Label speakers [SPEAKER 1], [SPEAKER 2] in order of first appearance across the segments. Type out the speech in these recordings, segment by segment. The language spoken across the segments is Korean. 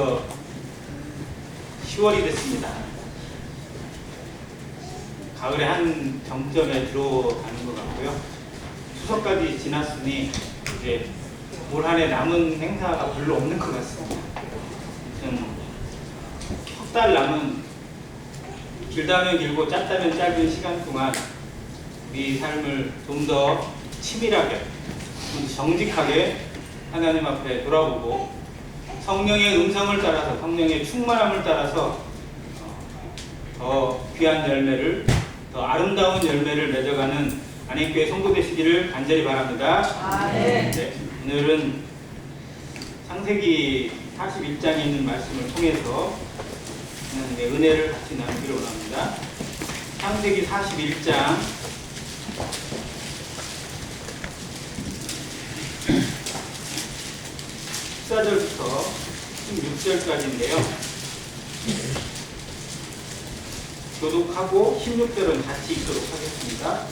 [SPEAKER 1] 벌써 10월이 됐습니다. 가을의 한 정점에 들어가는 것 같고요. 추석까지 지났으니 이제 올 한 해 남은 행사가 별로 없는 것 같습니다. 좀 석 달 남은 길다면 길고 짧다면 짧은 시간 동안 우리 삶을 좀 더 치밀하게, 좀 정직하게 하나님 앞에 돌아보고 성령의 음성을 따라서, 성령의 충만함을 따라서 더 귀한 열매를, 더 아름다운 열매를 맺어가는 안행교회 성도 되시기를 간절히 바랍니다. 네, 오늘은 창세기 41장에 있는 말씀을 통해서 은혜를 같이 나누기를 원합니다. 창세기 41장 14절부터 16절까지인데요. 교독하고 16절은 같이 읽도록 하겠습니다.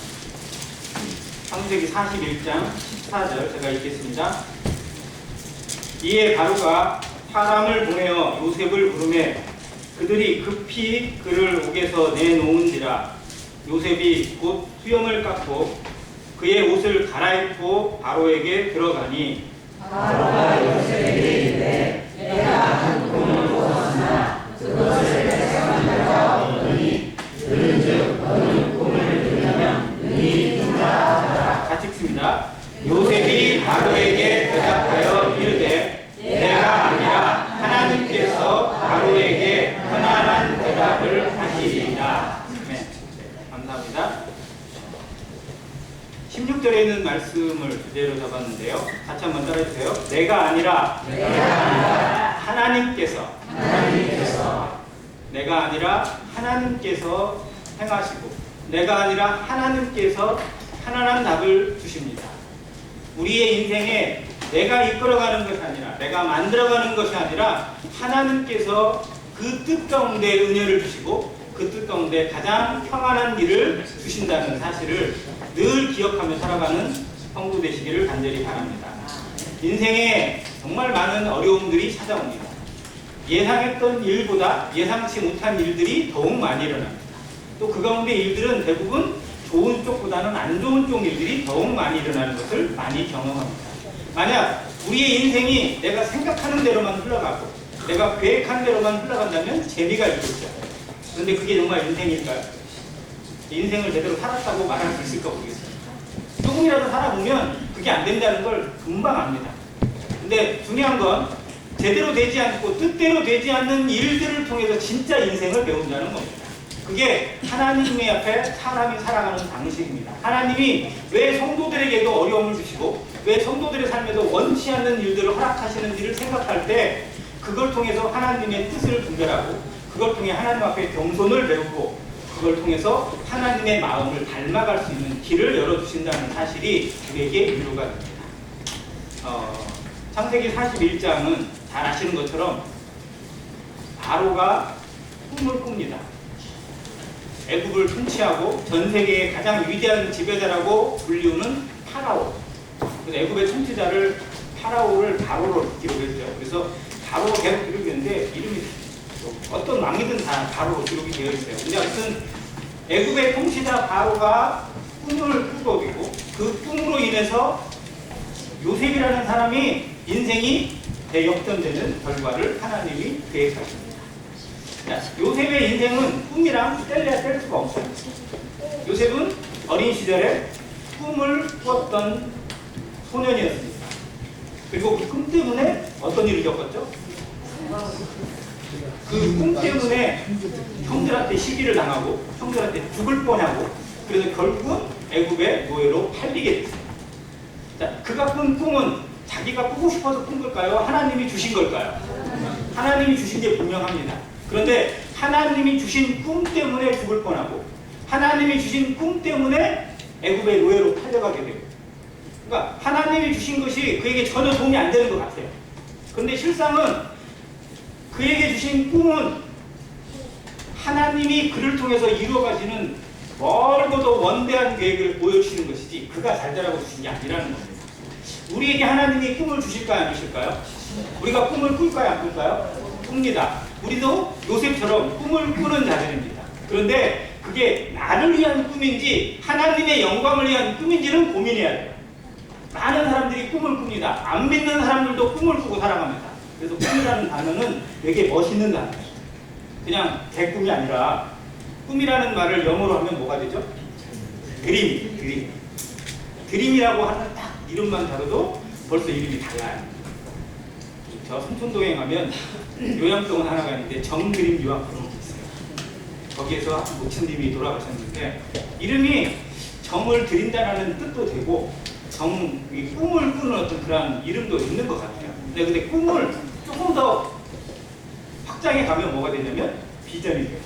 [SPEAKER 1] 창세기 41장 14절 제가 읽겠습니다. 이에 바로가 사람을 보내어 요셉을 부르매 그들이 급히 그를 옥에서 내놓은지라. 요셉이 곧 수염을 깎고 그의 옷을 갈아입고 바로에게 들어가니
[SPEAKER 2] 바로가 요셉에게 이르되 내가 한 꿈을 꾸었으나 그것을 해석한자가 없으니 들은즉 너는 꿈을 들으면 능히 듣라 하더라.
[SPEAKER 1] 같이 읽습니다. 요셉이 바로에게 대답하여 이르되 내가 아니라 하나님께서 바로에게 편안한 대답을 하시리이다. 네, 감사합니다. 16절에 있는 말씀을 주제로 잡았는데요. 같이 한번 따라해주세요. 내가 아니라 하나님께서 내가 아니라 하나님께서 행하시고 내가 아니라 하나님께서 편안한 답을 주십니다. 우리의 인생에 내가 이끌어가는 것이 아니라, 내가 만들어가는 것이 아니라 하나님께서 그 뜻 가운데 은혜를 주시고 그 뜻 가운데 가장 평안한 길을 주신다는 사실을 늘 기억하며 살아가는 성도 되시기를 간절히 바랍니다. 인생에 정말 많은 어려움들이 찾아옵니다. 예상했던 일보다 예상치 못한 일들이 더욱 많이 일어납니다. 또 그 가운데 일들은 대부분 좋은 쪽보다는 안 좋은 쪽 일들이 더욱 많이 일어나는 것을 많이 경험합니다. 만약 우리의 인생이 내가 생각하는 대로만 흘러가고 내가 계획한 대로만 흘러간다면 재미가 있겠죠. 그런데 그게 정말 인생일까요? 인생을 제대로 살았다고 말할 수 있을까 모르겠습니다. 조금이라도 살아보면 그게 안 된다는 걸 금방 압니다. 근데 중요한 건 제대로 되지 않고 뜻대로 되지 않는 일들을 통해서 진짜 인생을 배운다는 겁니다. 그게 하나님의 앞에 사람이 살아가는 방식입니다. 하나님이 왜 성도들에게도 어려움을 주시고 왜 성도들의 삶에도 원치 않는 일들을 허락하시는지를 생각할 때 그걸 통해서 하나님의 뜻을 분별하고 그걸 통해 하나님 앞에 겸손을 배우고 그걸 통해서 하나님의 마음을 닮아갈 수 있는 길을 열어주신다는 사실이 우리에게 위로가 됩니다. 창세기 41장은 잘 아시는 것처럼 바로가 꿈을 꿉니다. 애굽을 통치하고 전 세계의 가장 위대한 지배자라고 불리우는 파라오. 그래서 애굽의 통치자를 파라오를 바로로 기록했어요. 그래서 바로가 계속 기록이 있는데 이름이 어떤 왕이든 다 바로로 기록이 되어 있어요. 근데 아무튼 애굽의 통치자 바로가 꿈을 꾸고 그 꿈으로 인해서 요셉이라는 사람이 인생이 대역전되는 결과를 하나님이 계획하십니다. 요셉의 인생은 꿈이랑 뗄래야 뗄 수가 없어요. 요셉은 어린 시절에 꿈을 꾸었던 소년이었습니다. 그리고 그 꿈 때문에 어떤 일을 겪었죠? 그 꿈 때문에 형들한테 시기를 당하고 형들한테 죽을 뻔하고 그래서 결국은 애굽의 노예로 팔리게 됐어요. 자, 그가 꾼 꿈은 자기가 꾸고 싶어서 꾼 걸까요? 하나님이 주신 걸까요? 하나님이 주신 게 분명합니다. 그런데 하나님이 주신 꿈 때문에 죽을 뻔하고 하나님이 주신 꿈 때문에 애굽의 노예로 팔려가게 돼요. 그러니까 하나님이 주신 것이 그에게 전혀 도움이 안 되는 것 같아요. 그런데 실상은 그에게 주신 꿈은 하나님이 그를 통해서 이루어가시는 멀고도 원대한 계획을 보여주시는 것이지 그가 잘 되라고 주신 게 아니라는 겁니다. 우리에게 하나님이 꿈을 주실까요? 안 주실까요? 우리가 꿈을 꿀까요? 안 꿀까요? 꿉니다. 우리도 요셉처럼 꿈을 꾸는 자들입니다. 그런데 그게 나를 위한 꿈인지 하나님의 영광을 위한 꿈인지는 고민해야 돼요. 많은 사람들이 꿈을 꿉니다. 안 믿는 사람들도 꿈을 꾸고 살아갑니다. 그래서 꿈이라는 단어는 되게 멋있는 단어예요. 그냥 제 꿈이 아니라 꿈이라는 말을 영어로 하면 뭐가 되죠? 드림. 드림이라고 하는 딱 이름만 다뤄도 벌써 이름이 달라요. 저 성촌동에 가면 요양병원 하나가 있는데 정드림 요양병원이 있어요. 거기에서 모친님이 돌아가셨는데 이름이 정을 드린다라는 뜻도 되고 꿈을 꾸는 어떤 그런 이름도 있는 것 같아요. 근데 꿈을 조금 더 확장해 가면 뭐가 되냐면 비전이 돼요.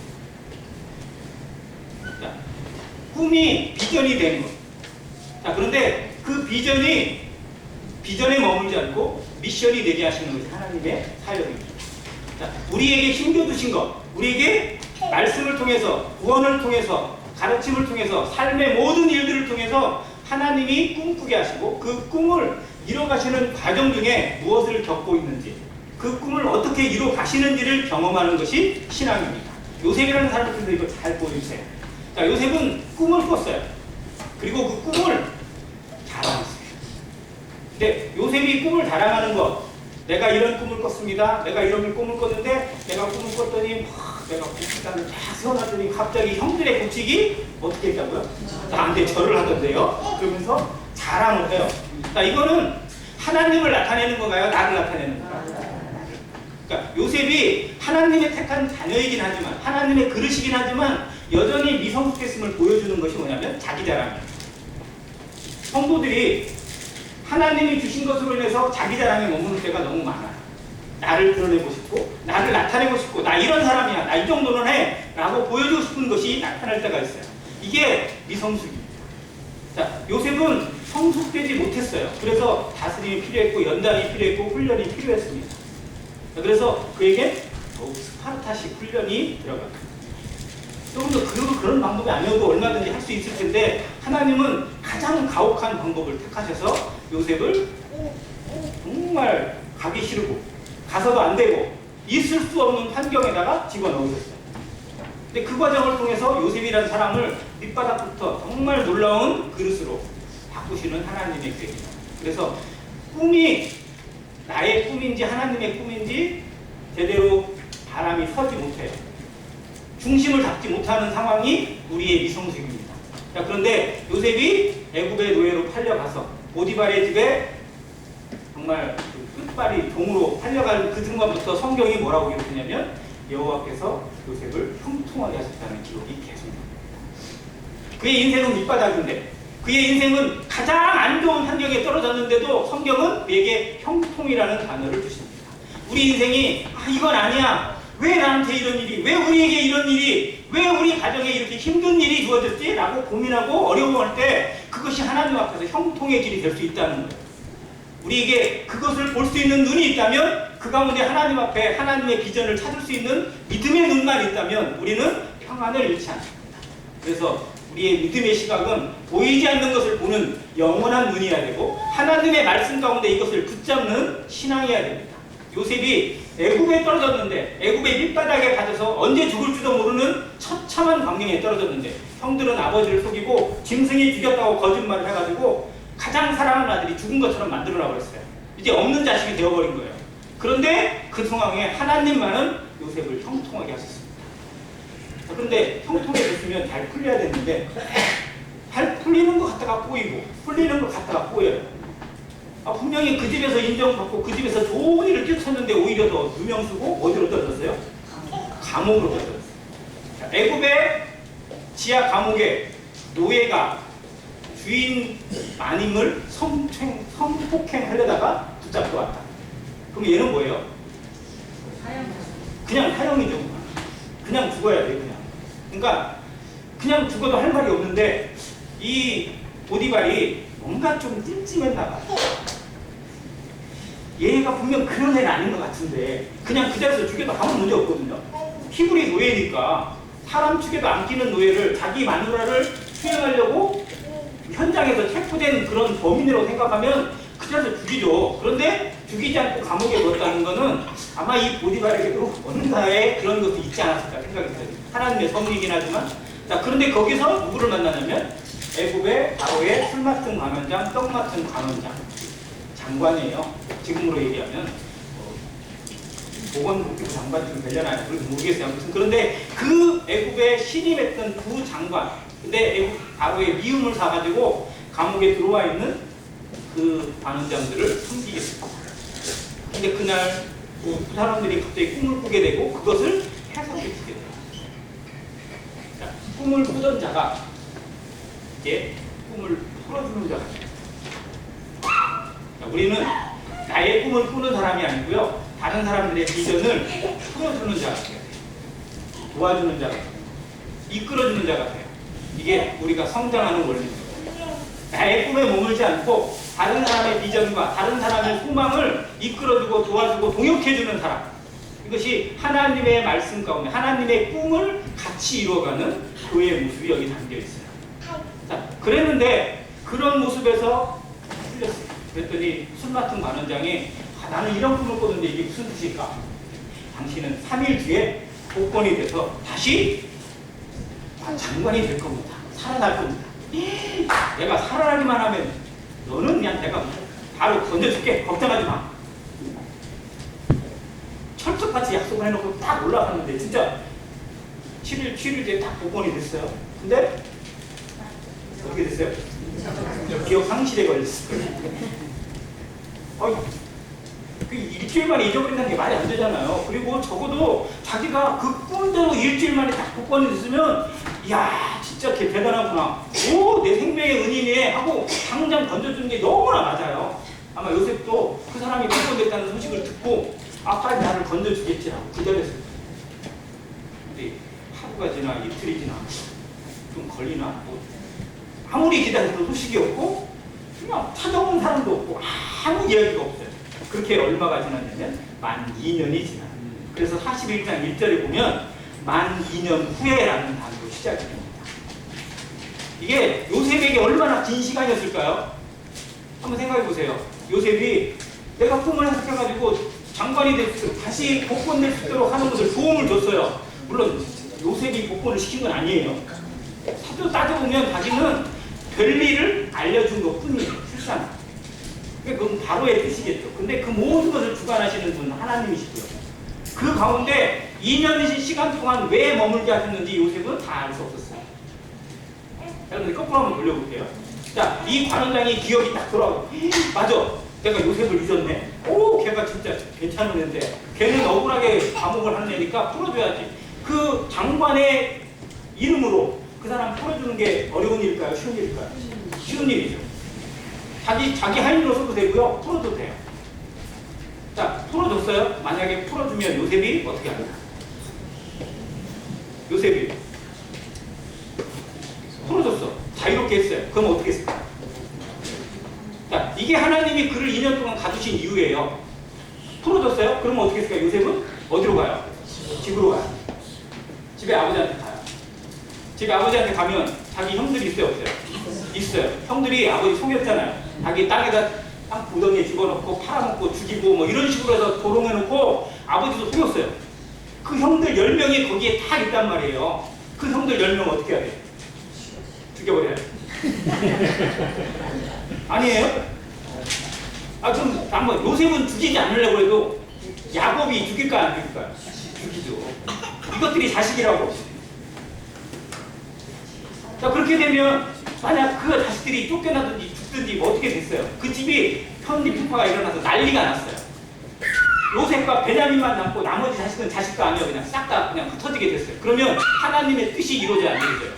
[SPEAKER 1] 자, 꿈이 비전이 되는 것. 자, 그런데 그 비전에 머물지 않고 미션이 되게 하시는 것이 하나님의 사역입니다. 자, 우리에게 힘겨주신 것, 우리에게 말씀을 통해서, 구원을 통해서, 가르침을 통해서, 삶의 모든 일들을 통해서 하나님이 꿈꾸게 하시고 그 꿈을 이뤄가시는 과정 중에 무엇을 겪고 있는지, 그 꿈을 어떻게 이뤄가시는지를 경험하는 것이 신앙입니다. 요셉이라는 사람을 통해서 이거 잘 보여주세요. 자, 요셉은 꿈을 꿨어요. 그리고 그 꿈을 자랑했어요. 근데 요셉이 꿈을 자랑하는 것, 내가 이런 꿈을 꿨습니다. 내가 이런 꿈을 꿨는데 내가 꿈을 꿨더니 내가 국회의장을 딱 세워놨더니 갑자기 형들의 국칙이 어떻게 했다고요? 나한테 절을 하던데요? 그러면서 자랑을 해요. 자, 이거는 하나님을 나타내는 건가요? 나를 나타내는 건가요? 그러니까 요셉이 하나님의 택한 자녀이긴 하지만, 하나님의 그릇이긴 하지만 여전히 미성숙했음을 보여주는 것이 뭐냐면 자기 자랑이에요. 성도들이 하나님이 주신 것으로 인해서 자기 자랑에 머무는 때가 너무 많아요. 나를 드러내고 싶고, 나를 나타내고 싶고, 나 이런 사람이야, 나 이 정도는 해 라고 보여주고 싶은 것이 나타날 때가 있어요. 이게 미성숙입니다. 자, 요셉은 성숙되지 못했어요. 그래서 다스림이 필요했고, 연단이 필요했고, 훈련이 필요했습니다. 그래서 그에게 더욱 스파르타식 훈련이 들어갑니다. 조금 더 그런 방법이 아니어도 얼마든지 할 수 있을 텐데 하나님은 가장 가혹한 방법을 택하셔서 요셉을 정말 가기 싫고 가서도 안 되고 있을 수 없는 환경에다가 집어넣으셨어요. 근데 그 과정을 통해서 요셉이라는 사람을 밑바닥부터 정말 놀라운 그릇으로 바꾸시는 하나님의 계획입니다. 그래서 꿈이 나의 꿈인지 하나님의 꿈인지 제대로 바람이 서지 못해요. 중심을 잡지 못하는 상황이 우리의 미성숙입니다. 자, 그런데 요셉이 애굽의 노예로 팔려가서 보디발의 집에 정말 끝발이 종으로 팔려갈 그 순간부터 성경이 뭐라고 기록했냐면 여호와께서 요셉을 형통하게 하셨다는 기록이 계속 나옵니다. 그의 인생은 밑바닥인데, 그의 인생은 가장 안 좋은 환경에 떨어졌는데도 성경은 그에게 형통이라는 단어를 주십니다. 우리 인생이 이건 아니야, 왜 나한테 이런 일이, 왜 우리에게 이런 일이, 왜 우리 가정에 이렇게 힘든 일이 주어졌지? 라고 고민하고 어려워할 때 그것이 하나님 앞에서 형통의 길이 될 수 있다는 거예요. 우리에게 그것을 볼 수 있는 눈이 있다면, 그 가운데 하나님 앞에 하나님의 비전을 찾을 수 있는 믿음의 눈만 있다면 우리는 평안을 잃지 않습니다. 그래서 우리의 믿음의 시각은 보이지 않는 것을 보는 영원한 눈이어야 되고, 하나님의 말씀 가운데 이것을 붙잡는 신앙이어야 됩니다. 요셉이 애굽에 떨어졌는데, 애굽의 밑바닥에 갇혀서 언제 죽을지도 모르는 처참한 광경에 떨어졌는데, 형들은 아버지를 속이고 짐승이 죽였다고 거짓말을 해가지고 가장 사랑하는 아들이 죽은 것처럼 만들어라고 그랬어요. 이제 없는 자식이 되어버린 거예요. 그런데 그 상황에 하나님만은 요셉을 형통하게 하셨습니다. 그런데 형통해졌으면 잘 풀려야 되는데 잘 풀리는 것 같다가 꼬이고 풀리는 것 같다가 꼬여요. 분명히 그 집에서 인정받고 그 집에서 좋은 일을 뛰어쳤는데 오히려 더 누명 쓰고 어디로 떨어졌어요? 감옥으로 떨어졌어요. 애굽의 지하 감옥에 노예가 주인 마님을 성폭행하려다가 붙잡고 왔다. 그럼 얘는 뭐예요? 그냥 사형이죠. 그냥 죽어야 돼. 그러니까 그냥 죽어도 할 말이 없는데 이 보디발이 뭔가 좀 찜찜했나 봐. 얘가 분명 그런 애는 아닌 것 같은데 그냥 그 자리에서 죽여도 아무 문제 없거든요. 히브리 노예니까 사람 축에도 안 끼는 노예를 자기 마누라를 수행하려고 현장에서 체포된 그런 범인으로 생각하면 그 자리에서 죽이죠. 그런데 죽이지 않고 감옥에 넣었다는 것은 아마 이 보디발에게도 뭔가의 그런 것도 있지 않았을까 생각이 들어요. 하나님의 섭리이긴 하지만. 자, 그런데 거기서 누구를 만나냐면 애굽의 바로의 술 맡은 관원장, 떡 맡은 관원장, 장관이에요. 지금으로 얘기하면 보건복지부 장관쯤 되려나요? 그래서 모르겠어요. 아무튼 그런데 그 애굽에 신임했던 두 장관, 근데 애굽 바로의 미움을 사가지고 감옥에 들어와 있는 그 관원장들을 숨기겠습니다. 근데 그날 그 사람들이 갑자기 꿈을 꾸게 되고 그것을 해석해 주게 돼요. 자, 꿈을 꾸던 자가 이제 꿈을 풀어주는 자가 돼요. 자, 우리는 나의 꿈을 꾸는 사람이 아니고요, 다른 사람들의 비전을 풀어주는 자가 돼요. 도와주는 자가 돼요. 이끌어주는 자가 돼요. 이게 우리가 성장하는 원리입니다. 나의 꿈에 머물지 않고 다른 사람의 비전과 다른 사람의 소망을 이끌어주고 도와주고 동역해주는 사람. 이것이 하나님의 말씀 가운데 하나님의 꿈을 같이 이루어가는 교회의 모습이 여기 담겨 있어요. 자, 그랬는데 그런 모습에서 틀렸어요. 그랬더니 술 맡은 관원장이 나는 이런 꿈을 꿨는데 이게 무슨 뜻일까? 당신은 3일 뒤에 복권이 돼서 다시 장관이 될 겁니다. 살아날 겁니다. 내가 살아나기만 하면 너는 그냥 내가 바로 던져줄게. 걱정하지 마. 철석같이 약속을 해놓고 딱 올라갔는데 진짜 7일 뒤에 딱 복권이 됐어요. 근데 어떻게 됐어요? 기억 상실에 걸렸을 거예요. 그 일주일 만에 잊어버린다는 게 말이 안 되잖아요. 그리고 적어도 자기가 그 꿈대로 일주일 만에 딱 복권이 됐으면 이야 진짜 걔 대단하구나. 오, 내 생명의 은인이네 하고 당장 던져주는 게 너무나 맞아요. 아마 요셉도 그 사람이 복권됐다는 소식을 듣고 빨리 나를 건져주겠지라고 기다렸을 거예요. 근데 하루가 지나 이틀이 지나 좀 걸리나? 아무리 기다려도 소식이 없고 그냥 찾아오는 사람도 없고 아무 이야기가 없어요. 그렇게 얼마가 지났냐면 만 2년이 지나요. 그래서 41장 1절에 보면 만 2년 후에라는 단어로 시작이 됩니다. 이게 요셉에게 얼마나 긴 시간이었을까요? 한번 생각해 보세요. 요셉이 내가 꿈을 해석해가지고 장관이 됐을 다시 복권 낼 수 있도록 하는 것을 도움을 줬어요. 물론 요셉이 복권을 시킨 건 아니에요. 사도 따져보면 자기는 별일을 알려준 것 뿐이에요. 실상 그건 바로의 뜻이겠죠. 근데 그 모든 것을 주관하시는 분은 하나님이시고요. 그 가운데 2년의 시간 동안 왜 머물게 하셨는지 요셉은 다 알 수 없었어요. 여러분들 거꾸로 한번 돌려볼게요. 자, 이 관원장이 기억이 딱 돌아오고 맞아, 내가 요셉을 잊었네. 오, 걔가 진짜 괜찮은 애인데 걔는 억울하게 감옥을 하는 애니까 풀어줘야지. 그 장관의 이름으로 그 사람 풀어주는 게 어려운 일일까요? 쉬운 일일까요? 쉬운 일이죠. 자기 할 일로 써도 되고요. 풀어도 돼요. 자, 풀어줬어요. 만약에 풀어주면 요셉이 어떻게 합니까? 요셉이 풀어줬어. 자유롭게 했어요. 그럼 어떻게 했을까요? 자, 이게 하나님이 그를 2년 동안 가두신 이유예요. 풀어줬어요. 그러면 어떻게 했을까요? 요셉은 어디로 가요? 집으로 가요. 집에 아버지한테 가요. 집에 아버지한테 가면 자기 형들이 있어요? 없어요? 있어요. 형들이 아버지 속였잖아요. 자기 땅에다 땅 구덩이에 집어넣고 팔아먹고 죽이고 뭐 이런 식으로 해서 도롱해놓고 아버지도 속였어요. 그 형들 10명이 거기에 다 있단 말이에요. 그 형들 10명 어떻게 해야 돼요? 죽여버려야 돼요. 아니에요? 그럼 한번 요셉은 죽이지 않으려고 해도 야곱이 죽일까 안 죽일까요? 죽이죠. 이것들이 자식이라고. 자, 그렇게 되면 만약 그 자식들이 쫓겨나든지 죽든지 뭐 어떻게 됐어요? 그 집이 편리 풍파가 일어나서 난리가 났어요. 요셉과 베냐민만 남고 나머지 자식은 자식도 아니요, 그냥 싹 다 그냥 흩어지게 됐어요. 그러면 하나님의 뜻이 이루어져야 안 되죠.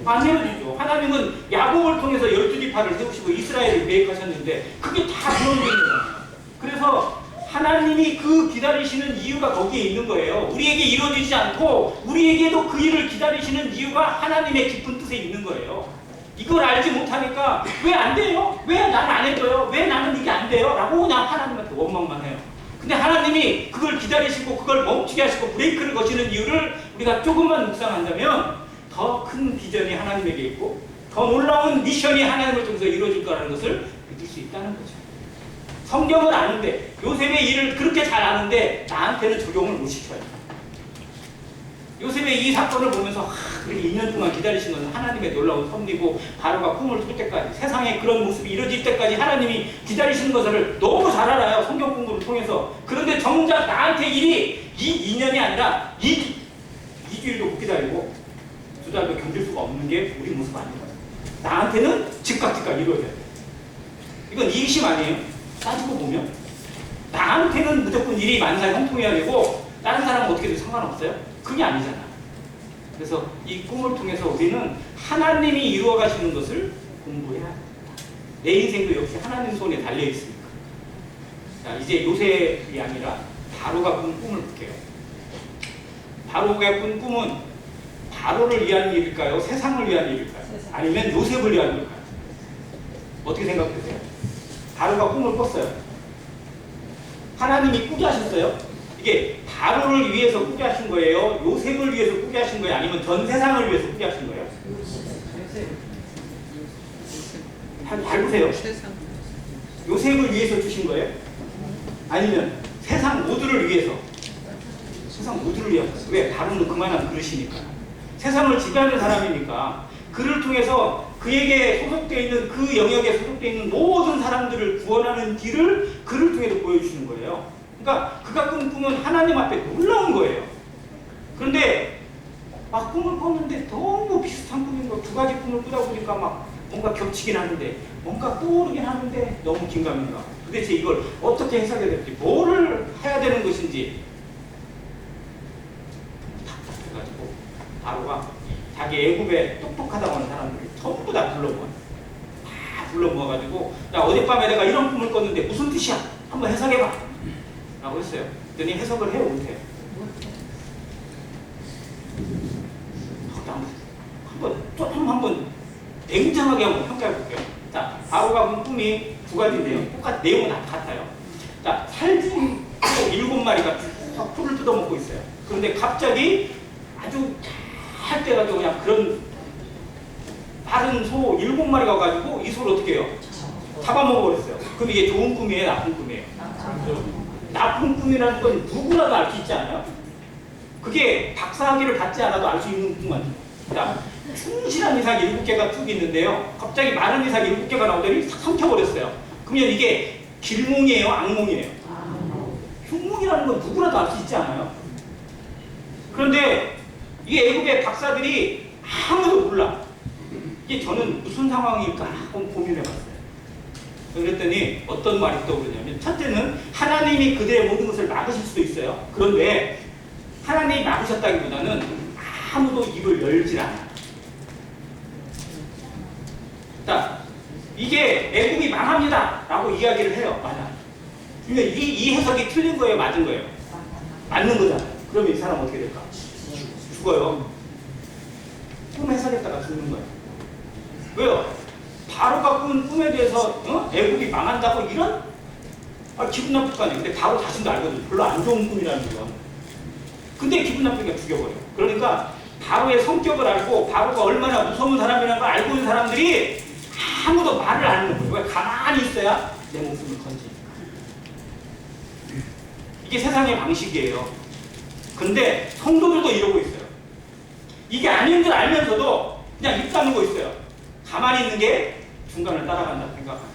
[SPEAKER 1] 안 이루어지죠. 하나님은 야곱을 통해서 12지파를 세우시고 이스라엘을 계획하셨는데 그게 다 무너지는 거잖아요. 그래서 하나님이 그 기다리시는 이유가 거기에 있는 거예요. 우리에게 이루어지지 않고 우리에게도 그 일을 기다리시는 이유가 하나님의 깊은 뜻에 있는 거예요. 이걸 알지 못하니까 왜 안 돼요? 왜 나는 안 해줘요? 왜 나는 이게 안 돼요? 라고 그냥 하나님한테 원망만 해요. 근데 하나님이 그걸 기다리시고 그걸 멈추게 하시고 브레이크를 거시는 이유를 우리가 조금만 묵상한다면 더 큰 비전이 하나님에게 있고 더 놀라운 미션이 하나님을 통해서 이루어질 거라는 것을 믿을 수 있다는 거죠. 성경을 아는데, 요셉의 일을 그렇게 잘 아는데 나한테는 적용을 못 시켜요. 요셉의 이 사건을 보면서 그렇게 2년 동안 기다리신 것은 하나님의 놀라운 섭리고 바로가 꿈을 꿀 때까지, 세상에 그런 모습이 이루어질 때까지 하나님이 기다리시는 것을 너무 잘 알아요. 성경 공부를 통해서. 그런데 정작 나한테 일이 이 2년이 아니라 2주일도 못 기다리고 2달도 견딜 수가 없는 게 우리 모습 아닌가요? 나한테는 즉각 이루어져야 돼요. 이건 이기심 아니에요? 따지고 보면 나한테는 무조건 일이 만사형통해야 되고 다른 사람은 어떻게 해도 상관없어요? 그게 아니잖아. 그래서 이 꿈을 통해서 우리는 하나님이 이루어 가시는 것을 공부해야 합니다. 내 인생도 역시 하나님 손에 달려 있으니까. 자, 이제 요셉이 아니라 바로가 꾼 꿈을 볼게요. 바로가 꾼 꿈은 바로를 위한 일일까요? 세상을 위한 일일까요? 아니면 요셉을 위한 일일까요? 어떻게 생각되세요? 바로가 꿈을 꿨어요. 하나님이 꾸게 하셨어요? 이게 바로를 위해서 꾸게 하신 거예요? 요셉을 위해서 꾸게 하신 거예요? 아니면 전 세상을 위해서 꾸게 하신 거예요? 잘 보세요. 요셉을 위해서 주신 거예요? 아니면 세상 모두를 위해서? 세상 모두를 위해서. 왜? 바로는 그만한 그릇이니까. 세상을 지배하는 사람이니까 그를 통해서 그에게 소속되어 있는, 그 영역에 소속되어 있는 모든 사람들을 구원하는 길을 그를 통해서 보여주시는 거예요. 그러니까 그가 꾼 꿈은 하나님 앞에 놀라운 거예요. 그런데 막 꿈을 꿨는데 너무 비슷한 꿈인 거, 두 가지 꿈을 꾸다 보니까 막 뭔가 겹치긴 하는데 뭔가 떠오르긴 하는데 너무 긴가민가. 도대체 이걸 어떻게 해석해야 될지, 뭐를 해야 되는 것인지 답답해가지고 바로가 자기 애굽에 똑똑하다고 하는 사람들을 전부 다 불러 모아가지고, 야, 어젯밤에 내가 이런 꿈을 꿨는데 무슨 뜻이야? 한번 해석해봐 라고 했어요. 그랬더니 해석을 해요, 못해요? 한번 냉정하게 한번 평가해 볼게요. 자, 바로가 본 꿈이 두 가지인데요. 내용은 다 같아요. 자, 살충 7마리가 풀을 뜯어먹고 있어요. 그런데 갑자기 아주 잘 때가지고 그냥 그런 빠른 소 7마리가 가지고 이 소를 어떻게 해요? 잡아먹어버렸어요. 그럼 이게 좋은 꿈이에요? 나쁜 꿈이에요? 나쁜 꿈이라는 건 누구라도 알 수 있지 않아요? 그게 박사학위를 받지 않아도 알 수 있는 꿈 아니에요. 자, 충실한 이삭이 7개가 쭉 있는데요. 갑자기 마른 이삭이 7개가 나오더니 싹 삼켜버렸어요. 그러면 이게 길몽이에요? 악몽이에요? 흉몽이라는 건 누구라도 알 수 있지 않아요? 그런데 이 애국의 박사들이 아무도 몰라. 이게 저는 무슨 상황일까 한번 고민해봤어요. 그랬더니 어떤 말이 떠오르냐면, 첫째는 하나님이 그들의 모든 것을 막으실 수도 있어요. 그런데 하나님이 막으셨다기보다는 아무도 입을 열질 않아요. 자, 이게 애국이 망합니다 라고 이야기를 해요. 맞아. 근데 이 해석이 틀린 거예요? 맞은 거예요? 맞는 거잖아요. 그러면 이 사람 어떻게 될까? 죽어요. 꿈 해석했다가 죽는 거예요. 왜요? 바로가 꾼 꿈에 대해서 애국이 망한다고 이런? 기분 나쁠 거 아니에요. 근데 바로 자신도 알거든요. 별로 안 좋은 꿈이라는 거. 근데 기분 나쁘니까 죽여버려요. 그러니까 바로의 성격을 알고 바로가 얼마나 무서운 사람이라는 걸 알고 있는 사람들이 아무도 말을 안 하는 거예요. 왜? 가만히 있어야 내 목숨을 건지니까. 이게 세상의 방식이에요. 근데 성도들도 이러고 있어요. 이게 아닌 줄 알면서도 그냥 입 다물고 있어요. 가만히 있는 게 중간을 따라간다 생각합니다.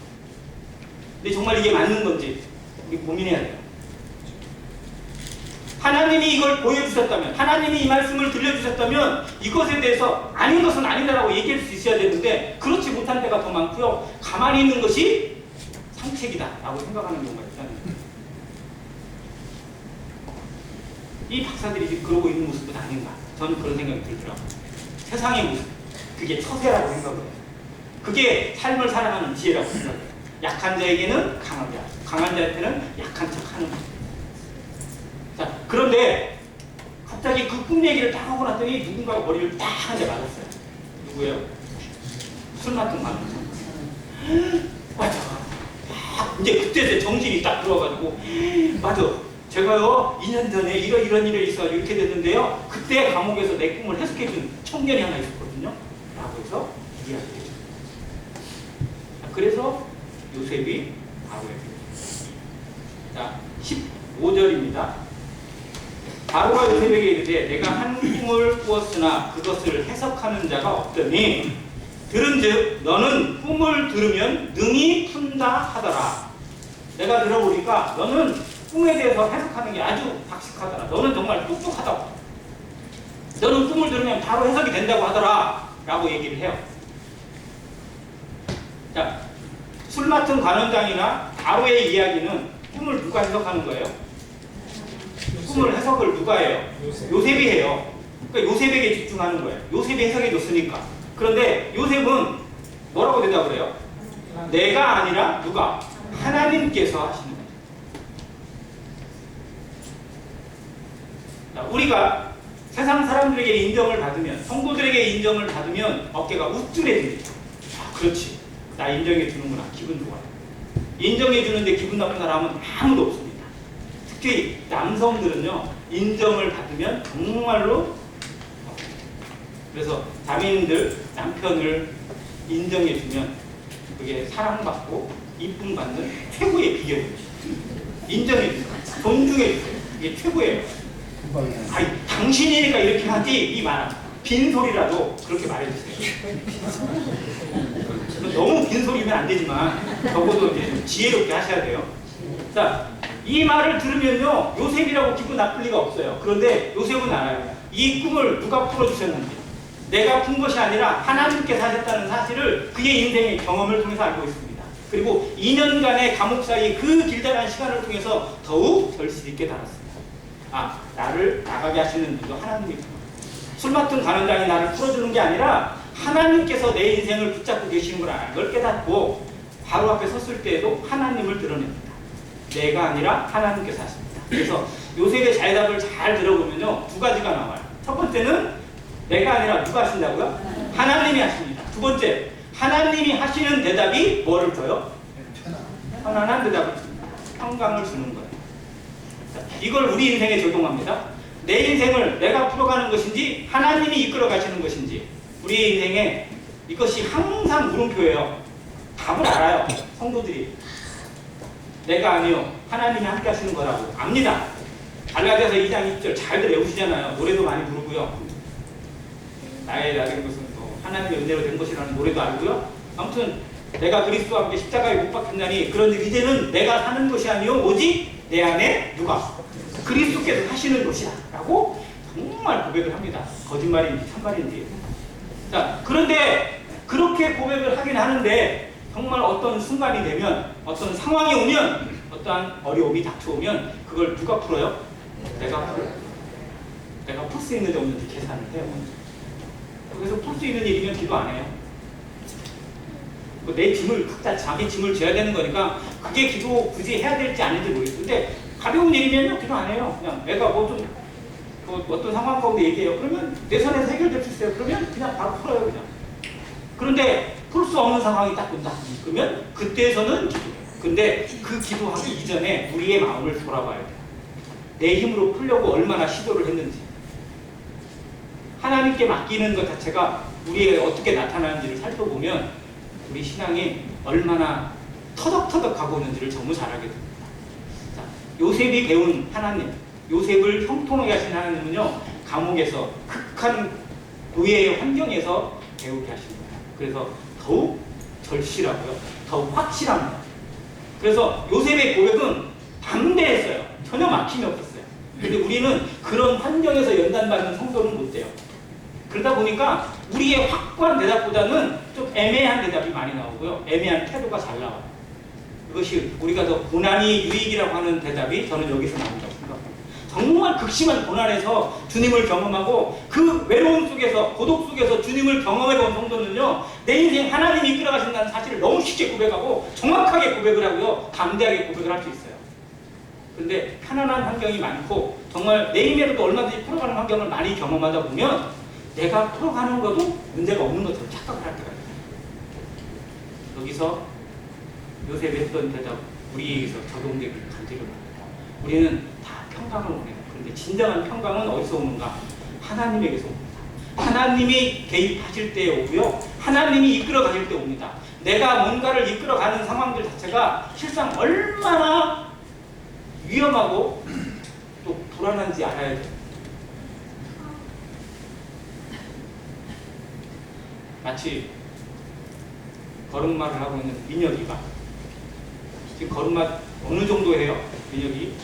[SPEAKER 1] 근데 정말 이게 맞는 건지 우리 고민해야 돼요. 하나님이 이걸 보여주셨다면, 하나님이 이 말씀을 들려주셨다면 이것에 대해서 아닌 것은 아니다라고 얘기할 수 있어야 되는데 그렇지 못한 때가 더 많고요. 가만히 있는 것이 상책이다라고 생각하는 경우가 있다는 거예요. 이 박사들이 지금 그러고 있는 모습은 아닌가? 저는 그런 생각이 들더라고요. 세상의 모습, 그게 처세라고 생각해요. 그게 삶을 살아가는 지혜라고 생각해요. 약한 자에게는 강한 자, 강한 자한테는 약한 척하는 것. 자, 그런데 갑자기 그 꿈 얘기를 딱 하고 났더니 누군가가 머리를 딱 한 대 맞았어요. 누구예요? 술 맡은 거 맞아. 이제 그때 정신이 딱 들어가지고, 맞아. 제가요 2년 전에 이런 일이 있어가지고 이렇게 됐는데요. 그때 감옥에서 내 꿈을 해석해준 청년이 하나 있었거든요. 라고 해서 이야기해요. 그래서 요셉이 바로에게 자, 15절입니다. 바로가 요셉에게 이르되 내가 한 꿈을 꾸었으나 그것을 해석하는 자가 없더니 들은즉 너는 꿈을 들으면 능히 푼다 하더라. 내가 들어보니까 너는 꿈에 대해서 해석하는 게 아주 박식하더라. 너는 정말 똑똑하다고. 너는 꿈을 들으면 바로 해석이 된다고 하더라 라고 얘기를 해요. 자, 술 맡은 관원장이나 바로의 이야기는 꿈을 누가 해석하는 거예요? 꿈을 해석을 누가 해요? 요셉이 해요. 그러니까 요셉에게 집중하는 거예요. 요셉이 해석해 줬으니까. 그런데 요셉은 뭐라고 대답을 해요? 내가 아니라 누가? 하나님께서 하시는 거예요. 자, 우리가 세상 사람들에게 인정을 받으면, 성도들에게 인정을 받으면 어깨가 우쭐해집니다. 아, 그렇지. 나 인정해 주는구나. 기분 좋아. 인정해 주는데 기분 나쁜 사람은 아무도 없습니다. 특히 남성들은요, 인정을 받으면 정말로, 그래서 자매님들 남편을 인정해 주면 그게 사랑받고 이쁨 받는 최고의 비결입니다. 인정해 주세요. 존중해 주세요. 이게 최고예요. 아니, 당신이니까 이렇게 하지, 이 말. 빈소리라도 그렇게 말해주세요. 너무 빈소리면 안 되지만 적어도 이제 좀 지혜롭게 하셔야 돼요. 자, 이 말을 들으면요, 요셉이라고 기분 나쁠 리가 없어요. 그런데 요셉은 알아요. 이 꿈을 누가 풀어주셨는지. 내가 푼 것이 아니라 하나님께서 하셨다는 사실을 그의 인생의 경험을 통해서 알고 있습니다. 그리고 2년간의 감옥 사이 그 길다란 시간을 통해서 더욱 결실 있게 달았습니다. 아, 나를 나가게 하시는 분도 하나님이구나. 술 맡은 관원장이 나를 풀어주는 게 아니라 하나님께서 내 인생을 붙잡고 계시는 걸 알아. 그걸 깨닫고 바로 앞에 섰을 때에도 하나님을 드러냅니다. 내가 아니라 하나님께서 하십니다. 그래서 요셉의 자의답을 잘 들어보면요, 두 가지가 나와요. 첫 번째는 내가 아니라 누가 하신다고요? 하나님이 하십니다. 두 번째, 하나님이 하시는 대답이 뭐를 줘요? 편안한 대답을 줍니다. 평강을 주는 거예요. 자, 이걸 우리 인생에 적용합니다. 내 인생을 내가 풀어가는 것인지 하나님이 이끌어 가시는 것인지, 우리 인생에 이것이 항상 물음표예요. 답을 알아요. 성도들이. 내가 아니요, 하나님이 함께 하시는 거라고 압니다. 갈라디아서 2장 2절 잘들 외우시잖아요. 노래도 많이 부르고요. 나의 나된 것은 하나님의 은혜로 된 것이라는 노래도 알고요. 아무튼 내가 그리스도와 함께 십자가에 못 박혔나니 그런데 이제는 내가 사는 것이 아니요 오직 내 안에 누가? 그리스도께서 하시는 것이다 라고 정말 고백을 합니다. 거짓말인지 참말인지. 자, 그런데 그렇게 고백을 하긴 하는데 정말 어떤 순간이 되면, 어떤 상황이 오면, 어떠한 어려움이 닥쳐오면 그걸 누가 풀어요? 내가 풀어요. 내가 풀 수 있는지 없는지 계산을 해요. 그래서 풀 수 있는 일이면 기도 안 해요. 내 짐을, 각자 자기 짐을 져야 되는 거니까 그게 기도 굳이 해야 될지 아닌지 모르겠어요. 근데 가벼운 일이면요, 기도 안 해요. 그냥 내가 어떤 상황 가운데 얘기해요. 그러면 내 손에서 해결될 수 있어요. 그러면 그냥 바로 풀어요, 그냥. 그런데 풀 수 없는 상황이 딱 온다. 그러면 그때서는 기도해요. 근데 그 기도하기 이전에 우리의 마음을 돌아봐야 돼요. 내 힘으로 풀려고 얼마나 시도를 했는지. 하나님께 맡기는 것 자체가 우리에게 어떻게 나타나는지를 살펴보면 우리 신앙이 얼마나 터덕터덕 가고 있는지를 너무 잘 알게 됩니다. 자, 요셉이 배운 하나님, 요셉을 형통하게 하신 하나님은요, 감옥에서 극한 노예의 환경에서 배우게 하신 거예요. 그래서 더욱 절실하고요, 더욱 확실합니다. 그래서 요셉의 고백은 담대했어요. 전혀 막힘이 없었어요. 근데 우리는 그런 환경에서 연단받는 성도는 못 돼요. 그러다 보니까 우리의 확고한 대답보다는 좀 애매한 대답이 많이 나오고요, 애매한 태도가 잘 나와요. 이것이 우리가 더 고난이 유익이라고 하는 대답이 저는 여기서 나온다고 생각합니다. 정말 극심한 고난에서 주님을 경험하고 그 외로움 속에서, 고독 속에서 주님을 경험해본 성도는요, 내 인생 하나님이 이끌어가신다는 사실을 너무 쉽게 고백하고 정확하게 고백을 하고요, 담대하게 고백을 할 수 있어요. 근데 편안한 환경이 많고 정말 내 힘으로도 얼마든지 풀어가는 환경을 많이 경험하다 보면 내가 풀어가는 것도 문제가 없는 것처럼 착각을 할 때가 있어요. 여기서 요셉이 했던 대답 우리에게서 적용되길 간절히 바랍니다. 우리는 다 평강을 원해요. 그런데 진정한 평강은 어디서 오는가? 하나님에게서 옵니다. 하나님이 개입하실 때에 오고요, 하나님이 이끌어 가실 때 옵니다. 내가 뭔가를 이끌어 가는 상황들 자체가 실상 얼마나 위험하고 또 불안한지 알아야 돼요. 마치 걸음마를 하고 있는 민혁이가 지금 걸음마 어느 정도 해요? 민혁이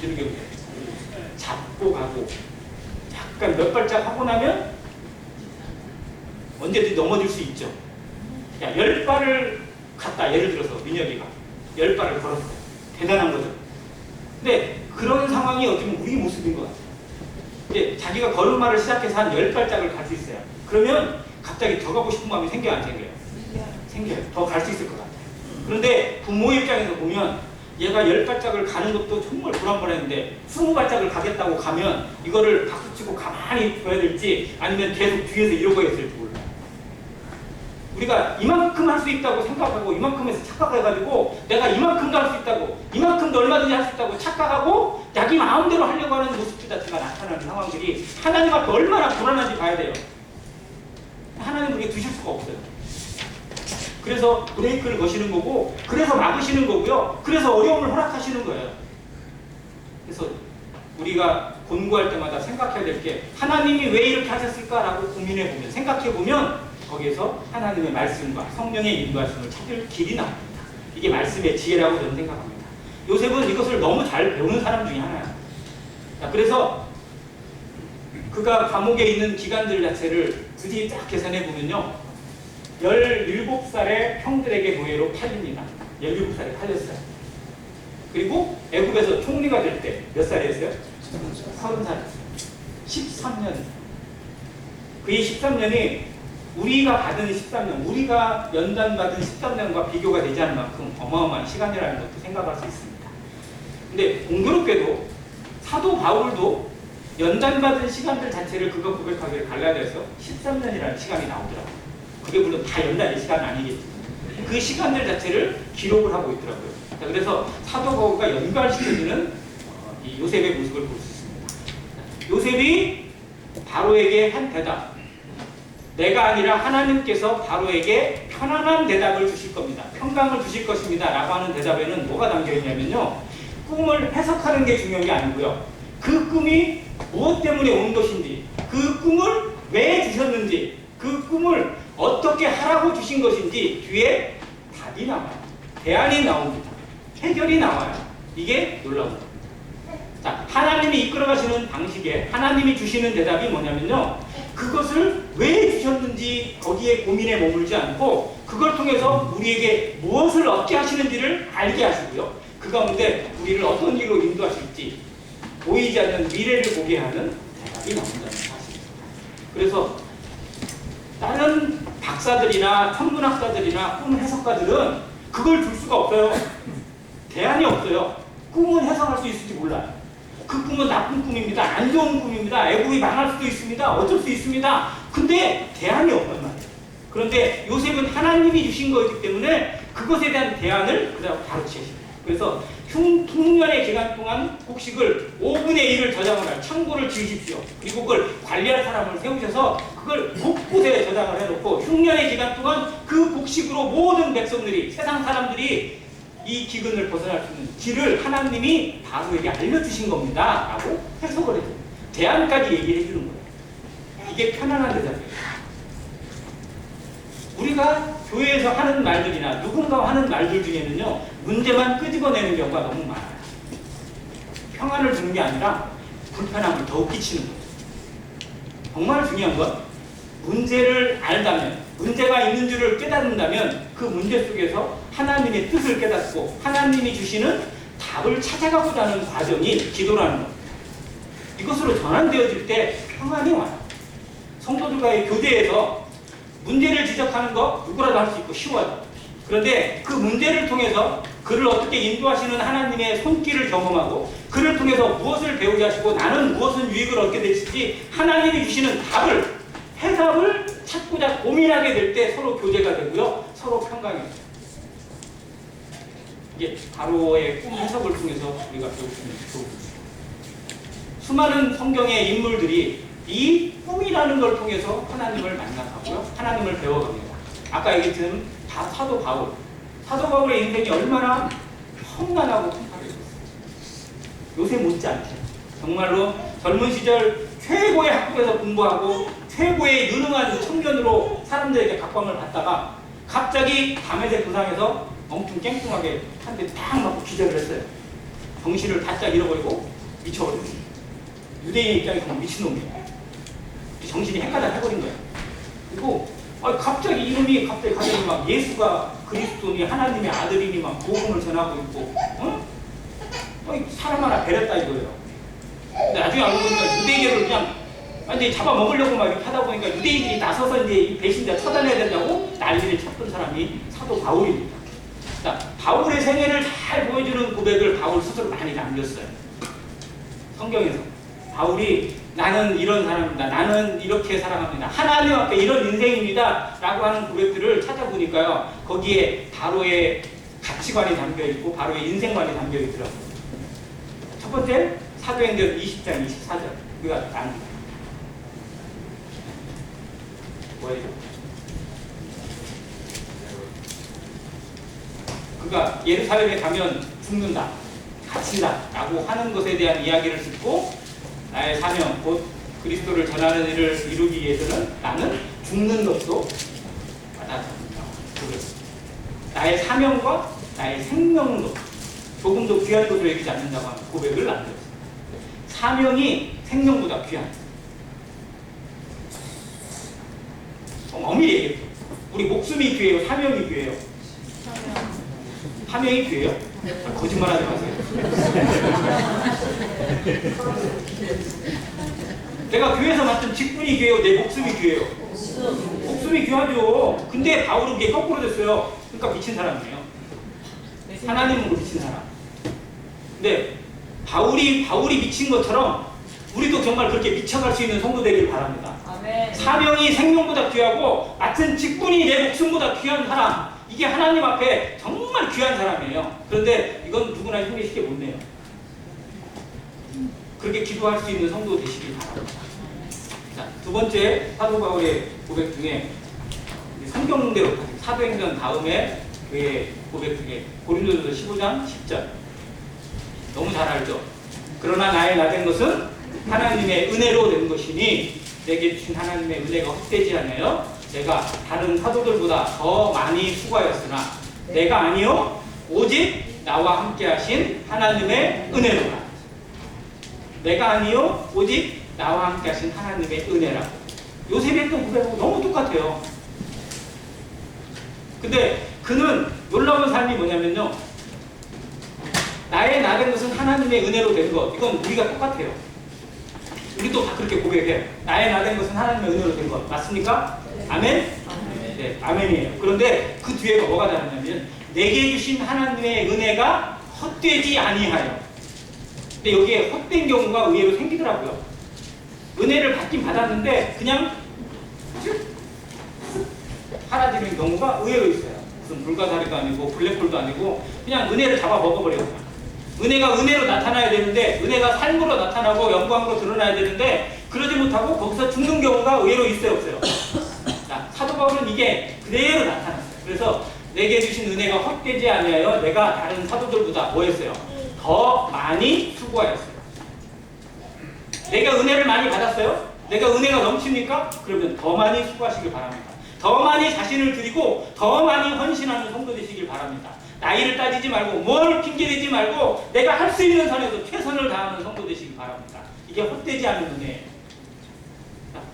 [SPEAKER 1] 지르게 잡고 가고 약간 몇 발짝 하고 나면 언제든지 넘어질 수 있죠. 야, 10발을 갔다. 예를 들어서 민혁이가 10발을 걸었어요. 대단한 거죠. 근데 그런 상황이 어떻게 보면 우리 모습인 것 같아요. 이제 자기가 걸음마를 시작해서 한 10발짝을 갈 수 있어요. 그러면 갑자기 더 가고 싶은 마음이 생겨요, 안 생겨요? 생겨요. 더 갈 수 있을 것 같아요. 그런데 부모 입장에서 보면 얘가 10발짝을 가는 것도 정말 불안불안한데 20발짝을 가겠다고 가면 이거를 박수치고 가만히 둬야 될지 아니면 계속 뒤에서 이러고 있을지 몰라요. 우리가 이만큼 할 수 있다고 생각하고 이만큼에서 착각해가지고 내가 이만큼도 할 수 있다고 이만큼도 얼마든지 할 수 있다고 착각하고 자기 마음대로 하려고 하는 모습 자체가 나타나는 상황들이 하나님 앞에 얼마나 불안한지 봐야 돼요. 하나님 우리에게 두실 수가 없어요. 그래서 브레이크를 거시는 거고 그래서 막으시는 거고요. 그래서 어려움을 허락하시는 거예요. 그래서 우리가 권고할 때마다 생각해야 될 게 하나님이 왜 이렇게 하셨을까라고 고민해보면 생각해보면 거기에서 하나님의 말씀과 성령의 인도하심을 찾을 길이 나옵니다. 이게 말씀의 지혜라고 저는 생각합니다. 요셉은 이것을 너무 잘 배우는 사람 중에 하나예요. 자, 그래서 그가 감옥에 있는 기간들 자체를 굳이 딱 계산해보면요. 17살에 형들에게 노예로 팔립니다. 17살에 팔렸어요. 그리고 애굽에서 총리가 될 때 몇 살이었어요? 30살. 13년. 그의 13년이 우리가 받은 13년, 우리가 연단받은 13년과 비교가 되지 않을 만큼 어마어마한 시간이라는 것도 생각할 수 있습니다. 근데 공교롭게도 사도 바울도 연단받은 시간들 자체를 그거 고백하기를 갈라디아서 13년이라는 시간이 나오더라고요. 그게 물론 다 연단의 시간은 아니겠지만 그 시간들 자체를 기록을 하고 있더라고요. 자, 그래서 사도 바울과 연결시켜주는 이 요셉의 모습을 볼 수 있습니다. 요셉이 바로에게 한 대답, 내가 아니라 하나님께서 바로에게 편안한 대답을 주실 겁니다. 평강을 주실 것입니다. 라고 하는 대답에는 뭐가 담겨있냐면요. 꿈을 해석하는 게 중요한 게 아니고요. 그 꿈이 무엇 때문에 온 것인지, 그 꿈을 왜 주셨는지, 그 꿈을 어떻게 하라고 주신 것인지 뒤에 답이 나와요. 대안이 나옵니다. 해결이 나와요. 이게 놀라운 겁니다. 자, 하나님이 이끌어가시는 방식에 하나님이 주시는 대답이 뭐냐면요. 그것을 왜 주셨는지 거기에 고민에 머물지 않고 그걸 통해서 우리에게 무엇을 얻게 하시는지를 알게 하시고요. 그 가운데 우리를 어떤 길로 인도하실지 보이지 않는 미래를 보게 하는 대답이 나온다는 사실입니다. 그래서 다른 박사들이나 천문학자들이나 꿈 해석가들은 그걸 줄 수가 없어요. 대안이 없어요. 꿈은 해석할 수 있을지 몰라요. 그 꿈은 나쁜 꿈입니다. 안 좋은 꿈입니다. 애국이 망할 수도 있습니다. 어쩔 수 있습니다. 근데 대안이 없단 말이에요. 그런데 요셉은 하나님이 주신 거기 때문에 그것에 대한 대안을 그다음 바로 제시해요. 그래서 흉년의 기간 동안 곡식을 5분의 1을 저장을 할 창고를 지으십시오. 그리고 그걸 관리할 사람을 세우셔서 그걸 곳곳에 저장을 해놓고 흉년의 기간 동안 그 곡식으로 모든 백성들이 세상 사람들이 이 기근을 벗어날 수 있는 길을 하나님이 바로에게 알려주신 겁니다. 라고 해석을 해줘요. 대안까지 얘기를 해주는 거예요. 이게 편안한 대답이에요. 우리가 교회에서 하는 말들이나 누군가와 하는 말들 중에는요. 문제만 끄집어내는 경우가 너무 많아요. 평안을 주는 게 아니라 불편함을 더욱 끼치는 거예요. 정말 중요한 건 문제를 알다면 문제가 있는 줄을 깨닫는다면 그 문제 속에서 하나님의 뜻을 깨닫고 하나님이 주시는 답을 찾아가고자 하는 과정이 기도라는 겁니다. 이것으로 전환되어질 때 평안이 와요. 성도들과의 교제에서 문제를 지적하는 거 누구라도 할 수 있고 쉬워요. 그런데 그 문제를 통해서 그를 어떻게 인도하시는 하나님의 손길을 경험하고 그를 통해서 무엇을 배우게 하시고 나는 무엇은 유익을 얻게 될지 하나님이 주시는 답을 해답을 찾고자 고민하게 될 때 서로 교제가 되고요. 서로 평강이 돼요. 이게 바로의 꿈 해석을 통해서 우리가 배울 수 있는 교훈입니다. 수많은 성경의 인물들이 이 꿈이라는 걸 통해서 하나님을 만나가고요. 하나님을 배워갑니다. 아까 얘기했던 사도 바울. 사도 바울의 인생이 얼마나 험난하고 통쾌했어요. 요새 못지않게 정말로 젊은 시절 최고의 학교에서 공부하고 최고의 유능한 청년으로 사람들에게 각광을 받다가 갑자기 담에색 부상해서 엉뚱 깽뚱하게 한 대 딱 맞고 기절을 했어요. 정신을 바짝 잃어버리고 미쳐버렸어요. 유대인 입장에서는 미친놈이에요. 정신이 헷갈려 해버린 거예요. 그리고 갑자기 이름이 갑자기 막 예수가 그리스도니 하나님의 아들이니 막 복음을 전하고 있고, 사람 하나 배렸다 이거예요. 근데 나중에 알고 보니까 유대인을 그냥 완전히 잡아먹으려고 막 이렇게 하다 보니까 유대인들이 나서서 이제 이 배신자 처단해야 된다고 난리를 쳤던 사람이 사도 바울입니다. 자, 바울의 생애를 잘 보여주는 고백을 바울 스스로 많이 남겼어요. 성경에서. 바울이 나는 이런 사람입니다. 나는 이렇게 살아갑니다. 하나님 앞에 이런 인생입니다. 라고 하는 고백들을 찾아보니까요. 거기에 바로의 가치관이 담겨있고 바로의 인생관이 담겨있더라고요. 첫 번째, 사도행전 20장 24절. 그가 나옵니다. 뭐예요? 그가 예루살렘에 가면 죽는다, 갇힌다 라고 하는 것에 대한 이야기를 듣고 나의 사명, 곧 그리스도를 전하는 일을 이루기 위해서는 나는 죽는 것도 받아들인다. 나의 사명과 나의 생명도 조금도 귀한 것으로 여기지 않는다고 하는 고백을 남겼어요. 사명이 생명보다 귀한. 엄밀히 얘기해요. 우리 목숨이 귀해요? 사명이 귀해요? 사명이 귀해요? 거짓말하지 마세요. 내가 교회에서 맡은 직분이 귀해요? 내 목숨이 귀해요? 목숨이 귀하죠. 근데 바울은 그게 거꾸로 됐어요. 그러니까 미친 사람이에요. 하나님으로 미친 사람. 근데 바울이 미친 것처럼 우리도 정말 그렇게 미쳐갈 수 있는 성도 되길 바랍니다. 아멘. 사명이 생명보다 귀하고 맡은 직분이 내 목숨보다 귀한 사람, 이게 하나님 앞에 정말 귀한 사람이에요. 그런데 이건 누구나 힘이 쉽게 못 내요. 그렇게 기도할 수 있는 성도 되시길 바랍니다. 자, 두 번째 사도 바울의 고백 중에 성경대로 사도행전 다음에 그의 고백 중에 고린도전서 15장 10절 너무 잘 알죠? 그러나 나의 나된 것은 하나님의 은혜로 된 것이니 내게 주신 하나님의 은혜가 헛되지 않아요. 내가 다른 사도들보다 더 많이 수고하였으나 내가 아니요 오직 나와 함께 하신 하나님의 은혜로다. 내가 아니요 오직 나와 함께 하신 하나님의 은혜라고. 요셉이 했던 고백하고 너무 똑같아요. 근데 그는 놀라운 삶이 뭐냐면요, 나의 나된 것은 하나님의 은혜로 된 것. 이건 우리가 똑같아요. 우리도 다 그렇게 고백해요. 나의 나된 것은 하나님의 은혜로 된 것. 맞습니까? 아멘? 네, 아멘이에요. 그런데 그 뒤에가 뭐가 다르냐면 내게 주신 하나님의 은혜가 헛되지 아니하여. 근데 여기에 헛된 경우가 의외로 생기더라고요. 은혜를 받긴 받았는데 그냥 사라지는 경우가 의외로 있어요. 무슨 불가사리도 아니고 블랙홀도 아니고 그냥 은혜를 잡아 먹어버려요. 은혜가 은혜로 나타나야 되는데, 은혜가 삶으로 나타나고 영광으로 드러나야 되는데 그러지 못하고 거기서 죽는 경우가 의외로 있어요, 없어요? 자, 사도 바울은 이게 그대로 나타났어요. 그래서 내게 주신 은혜가 헛되지 아니하여 내가 다른 사도들보다 뭐 했어요? 더 많이 수고하였어요. 내가 은혜를 많이 받았어요? 내가 은혜가 넘칩니까? 그러면 더 많이 수고하시길 바랍니다. 더 많이 자신을 드리고 더 많이 헌신하는 성도 되시길 바랍니다. 나이를 따지지 말고 뭘 핑계대지 말고 내가 할 수 있는 선에서 최선을 다하는 성도 되시길 바랍니다. 이게 헛되지 않은 은혜예요.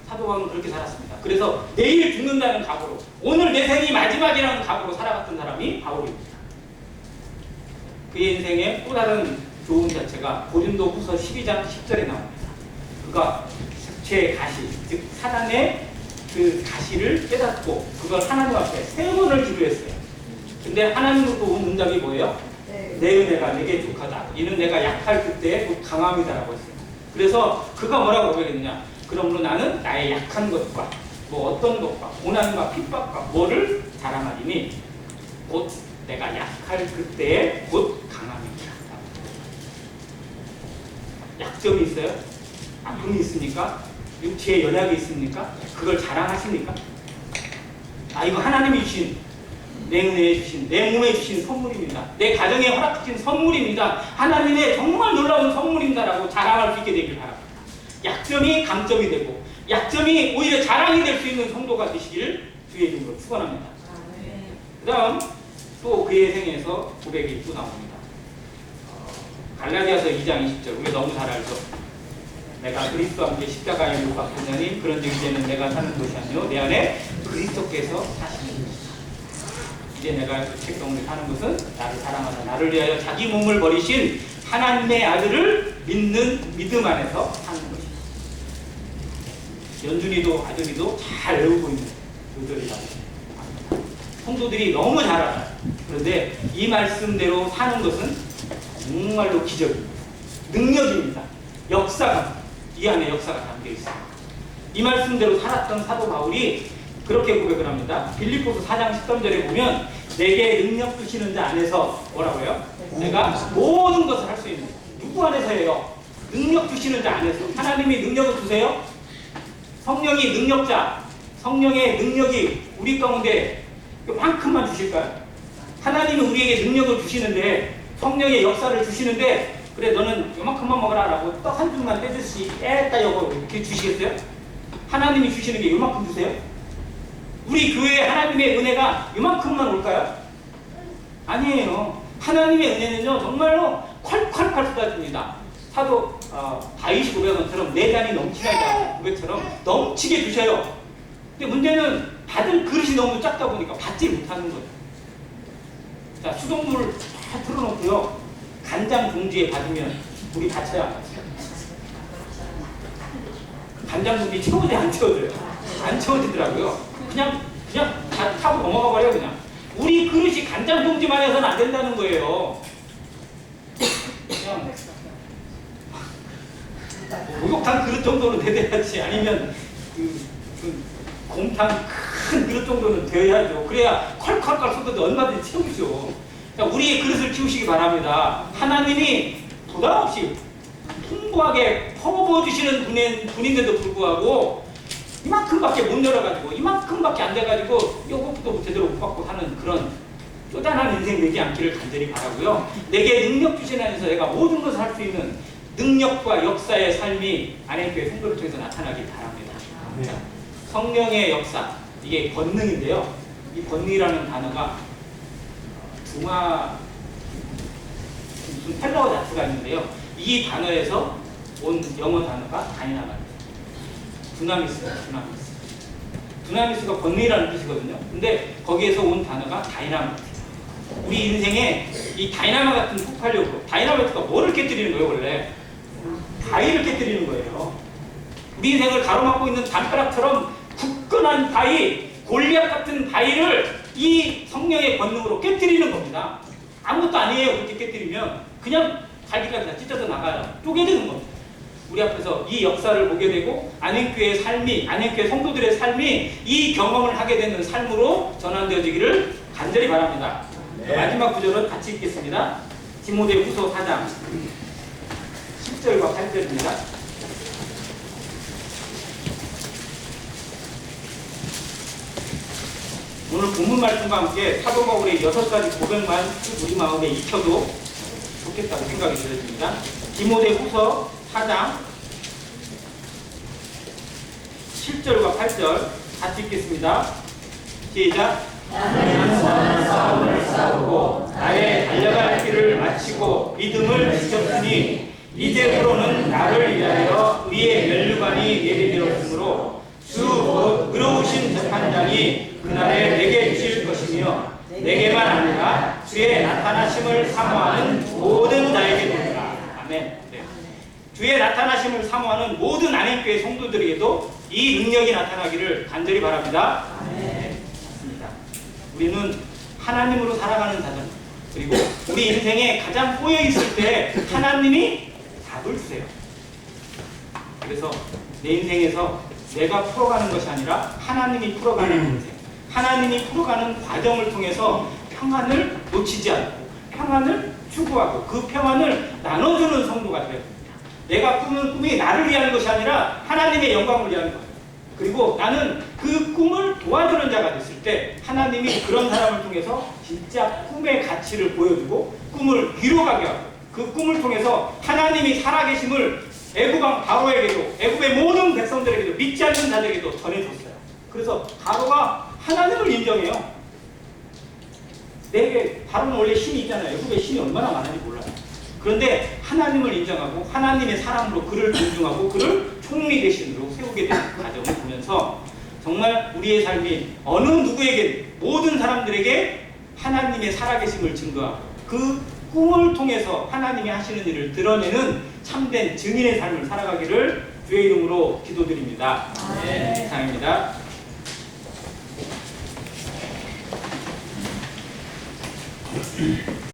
[SPEAKER 1] 사도 바울은 그렇게 살았습니다. 그래서 내일 죽는다는 각오로, 오늘 내 생이 마지막이라는 각오로 살아갔던 사람이 바울입니다. 그의 인생의 또 다른 좋은 자체가 고린도후서 12장 10절에 나옵니다. 그가 제 가시, 즉 사단의 그 가시를 깨닫고 그걸 하나님 앞에 3번을 기도했어요. 근데 하나님으로부터 온 응답이 뭐예요? 내 은혜가 내게 족하다. 이는 내가 약할 그때 곧 강함이다라고 했어요. 그래서 그가 뭐라고 고백했느냐? 그러므로 나는 나의 약한 것과 뭐 어떤 것과 고난과 핍박과 뭐를 자랑하리니 곧 내가 약할 그때에 곧 강함이다. 약점이 있어요? 아픔이 있습니까? 육체의 연약이 있습니까? 그걸 자랑하십니까? 아, 이거 하나님이 주신 내 은혜에 주신, 내 몸에 주신 선물입니다. 내 가정에 허락 주신 선물입니다. 하나님의 정말 놀라운 선물입니다라고 자랑할 수 있게 되길 바랍니다. 약점이 강점이 되고 약점이 오히려 자랑이 될 수 있는 성도가 되시기를 주의 이름으로 축원합니다. 그 다음 또 그의 생에서 고백이 또 나옵니다. 갈라디아서 2장 20절 우리 너무 잘 알죠. 내가 그리스도와 함께 십자가에 못 박혔나니 그런즉 이제는 내가 사는 것이 아니요 내 안에 그리스도께서 사시는 것이다. 이제 내가 책동을 사는 것은 나를 사랑하사 나를 위하여 자기 몸을 버리신 하나님의 아들을 믿는 믿음 안에서 사는 것이다. 연준이도 아들이도 잘 외우고 있는 요절이라고 합니다. 성도들이 너무 잘 알아요. 그런데 이 말씀대로 사는 것은 정말로 기적입니다. 능력입니다. 역사가 이 안에 역사가 담겨 있습니다. 이 말씀대로 살았던 사도 바울이 그렇게 고백을 합니다. 빌립보서 4장 13절에 보면 내게 능력 주시는 자 안에서 뭐라고요? 내가 모든 것을 할 수 있는 누구 안에서예요? 능력 주시는 자 안에서. 하나님이 능력을 주세요? 성령이 능력자, 성령의 능력이 우리 가운데 이만큼만 주실까요? 하나님이 우리에게 능력을 주시는데 성령의 역사를 주시는데 그래 너는 이만큼만 먹어라 라고 떡 한 줌만 떼듯이 애따 여고 이렇게 주시겠어요? 하나님이 주시는 게 이만큼 주세요? 우리 교회에 하나님의 은혜가 이만큼만 올까요? 아니에요. 하나님의 은혜는요 정말로 콸콸콸 쏟아집니다. 사도 다윗이 고백한처럼 내 잔이 넘치나이다 고백처럼 넘치게 주셔요. 근데 문제는 받을 그릇이 너무 작다 보니까 받지 못하는 거예요. 자, 수돗물 다 틀어놓고요 간장 봉지에 받으면 물이 받쳐야 안 받쳐요? 간장 봉지 채워져요 안 채워져요? 안 채워지더라고요. 그냥 다 타고 넘어가 버려요. 그냥 우리 그릇이 간장 봉지만 해서는 안 된다는 거예요. 그냥 목욕탕 그릇 정도는 돼야지. 아니면 그 곰탕 큰 그릇 정도는 되어야죠. 그래야 콸콸콸 쏟아도 얼마든지 채우죠. 우리의 그릇을 키우시기 바랍니다. 하나님이 부담 없이 풍부하게 퍼부어주시는 분인데도 불구하고 이만큼밖에 못 열어가지고 이만큼밖에 안 돼가지고 요것도 제대로 못 받고 사는 그런 쪼잔한 인생 되지 않기를 간절히 바라고요. 내게 능력 주신 안에서 내가 모든 것을 할 수 있는 능력과 역사의 삶이 안행교회 성도를 통해서 나타나길 바랍니다. 자, 성령의 역사, 이게 권능인데요. 이 권능이라는 단어가 무슨 헬라어 자체가 있는데요. 이 단어에서 온 영어 단어가 다이나마입니다. 두나미스가 권능이라는 뜻이거든요. 근데 거기에서 온 단어가 다이나마이트. 우리 인생에 이 다이나마 같은 폭발력으로, 다이나마이트가 뭐를 깨뜨리는 거예요 원래? 바위를 깨뜨리는 거예요. 우리 인생을 가로막고 있는 담벼락처럼 굳건한 바위, 골리앗 같은 바위를 이 성령의 권능으로 깨뜨리는 겁니다. 아무것도 아니에요. 그렇게 깨뜨리면 그냥 갈기까지 다 찢어져 나가요. 쪼개지는 겁니다. 우리 앞에서 이 역사를 보게 되고 안행교회의 삶이, 안행교회 성도들의 삶이 이 경험을 하게 되는 삶으로 전환되어지기를 간절히 바랍니다. 네. 마지막 구절은 같이 읽겠습니다. 디모데후서 4장 10절과 8절입니다. 오늘 본문 말씀과 함께 사도 바울의 6가지 고백만 우리 마음에 익혀도 좋겠다고 생각이 들었습니다. 디모데후서 4장 7절과 8절 같이 읽겠습니다. 시작. 나는 선한 싸움을 싸우고 나의 달려갈 길을 마치고 믿음을 지켰으니 이제부로는 나를 위하여 의의 면류관이 예비되었으므로 주 곧 의로우신 재판장이 그날에 내게 주실 것이며 내게만 아니라 주의 나타나심을 사모하는 모든 자에게 되리라. 아멘. 네. 주의 나타나심을 사모하는 모든 안행교회 성도들에게도 이 능력이 나타나기를 간절히 바랍니다. 네. 맞습니다. 우리는 하나님으로 살아가는 자들, 그리고 우리 인생에 가장 꼬여 있을 때 하나님이 답을 주세요. 그래서 내 인생에서 내가 풀어가는 것이 아니라 하나님이 풀어가는 인생, 하나님이 풀어가는 과정을 통해서 평안을 놓치지 않고 평안을 추구하고 그 평안을 나눠주는 성도가 되어야 됩니다. 내가 꾸는 꿈이 나를 위한 것이 아니라 하나님의 영광을 위한 거예요. 그리고 나는 그 꿈을 도와주는 자가 됐을 때 하나님이 그런 사람을 통해서 진짜 꿈의 가치를 보여주고 꿈을 이루어가게 하고 그 꿈을 통해서 하나님이 살아계심을 애굽왕 바로에게도 애굽의 모든 백성들에게도 믿지 않는 자들에게도 전해줬어요. 그래서 바로가 하나님을 인정해요. 내게 바로는 원래 신이 있잖아요. 애굽에 신이 얼마나 많은지 몰라요. 그런데 하나님을 인정하고 하나님의 사람으로 그를 존중하고 그를 총리 대신으로 세우게 되는 과정을 보면서 정말 우리의 삶이 어느 누구에게 모든 사람들에게 하나님의 살아계심을 증거하고 그 꿈을 통해서 하나님이 하시는 일을 드러내는 참된 증인의 삶을 살아가기를 주의 이름으로 기도드립니다. 네, 이상입니다.